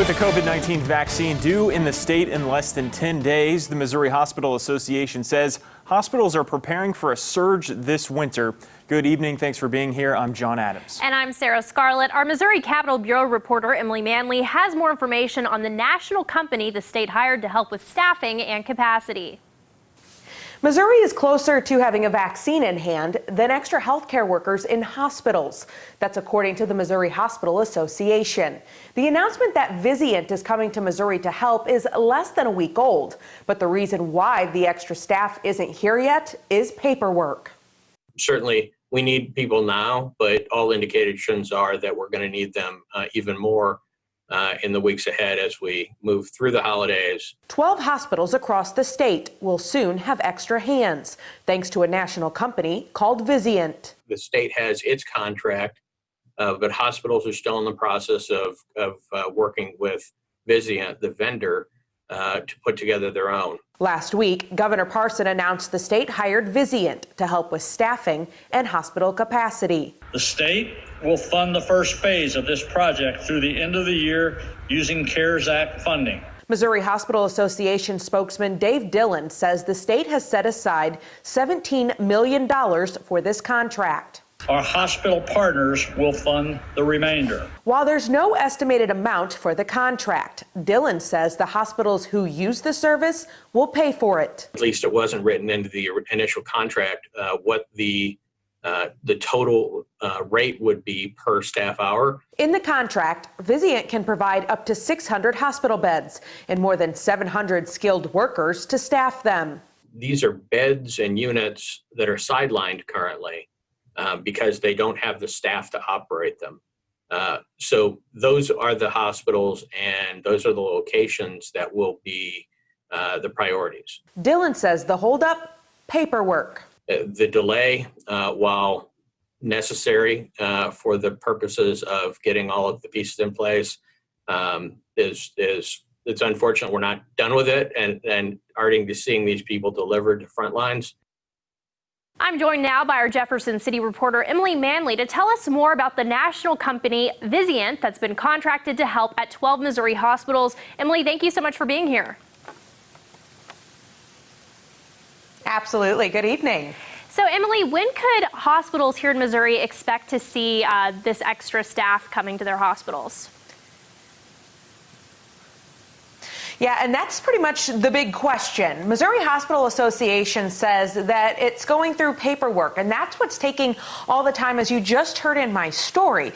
With the COVID-19 vaccine due in the state in less than 10 days, the Missouri Hospital Association says hospitals are preparing for a surge this winter. Good evening. Thanks for being here. I'm John Adams. And I'm Sarah Scarlett. Our Missouri Capitol Bureau reporter Emily Manley has more information on the national company the state hired to help with staffing and capacity. Missouri is closer to having a vaccine in hand than extra healthcare workers in hospitals. That's according to the Missouri Hospital Association. The announcement that Vizient is coming to Missouri to help is less than a week old, but the reason why the extra staff isn't here yet is paperwork. Certainly, we need people now, but all indications are that we're going to need them even more in the weeks ahead as we move through the holidays. 12 hospitals across the state will soon have extra hands, thanks to a national company called Vizient. The state has its contract, but hospitals are still in the process of working with Vizient, the vendor, to put together their own. Last week, Governor Parson announced the state hired Vizient to help with staffing and hospital capacity. The state will fund the first phase of this project through the end of the year using CARES Act funding. Missouri Hospital Association spokesman Dave Dillon says the state has set aside $17 million for this contract. Our hospital partners will fund the remainder. While there's no estimated amount for the contract, Dillon says the hospitals who use the service will pay for it. At least it wasn't written into the initial contract what the total rate would be per staff hour. In the contract, Vizient can provide up to 600 hospital beds and more than 700 skilled workers to staff them. These are beds and units that are sidelined currently because they don't have the staff to operate them. So those are the hospitals and those are the locations that will be the priorities. Dillon says the holdup, paperwork. The delay, while necessary for the purposes of getting all of the pieces in place, it's unfortunate we're not done with it and starting to seeing these people delivered to front lines. I'm joined now by our Jefferson City reporter Emily Manley to tell us more about the national company Vizient that's been contracted to help at 12 Missouri hospitals. Emily, thank you so much for being here. Absolutely. Good evening. So, Emily, when could hospitals here in Missouri expect to see this extra staff coming to their hospitals? Yeah, and that's pretty much the big question. Missouri Hospital Association says that it's going through paperwork, and that's what's taking all the time, as you just heard in my story.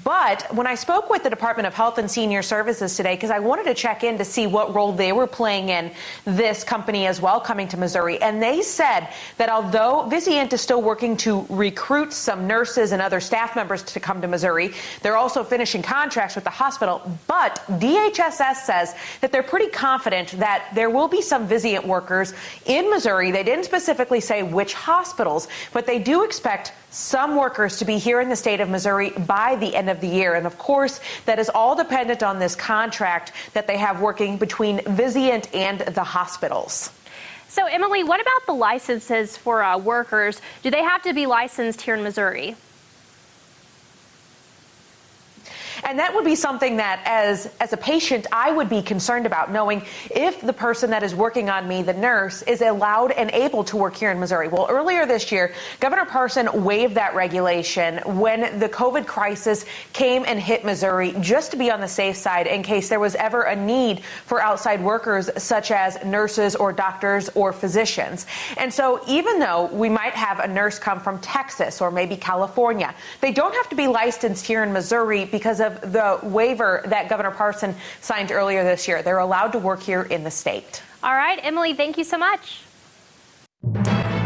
But when I spoke with the Department of Health and Senior Services today, because I wanted to check in to see what role they were playing in this company as well coming to Missouri, and they said that although Vizient is still working to recruit some nurses and other staff members to come to Missouri, they're also finishing contracts with the hospital. But DHSS says that they're pretty confident that there will be some Vizient workers in Missouri. They didn't specifically say which hospitals, but they do expect some workers to be here in the state of Missouri by the end of the year. And of course, that is all dependent on this contract that they have working between Vizient and the hospitals. So, Emily, what about the licenses for workers? Do they have to be licensed here in Missouri? And that would be something that as a patient, I would be concerned about, knowing if the person that is working on me, the nurse, is allowed and able to work here in Missouri. Well, earlier this year, Governor Parson waived that regulation when the COVID crisis came and hit Missouri, just to be on the safe side in case there was ever a need for outside workers such as nurses or doctors or physicians. And so even though we might have a nurse come from Texas or maybe California, they don't have to be licensed here in Missouri because of the waiver that Governor Parson signed earlier this year. They're allowed to work here in the state. All right, Emily, thank you so much.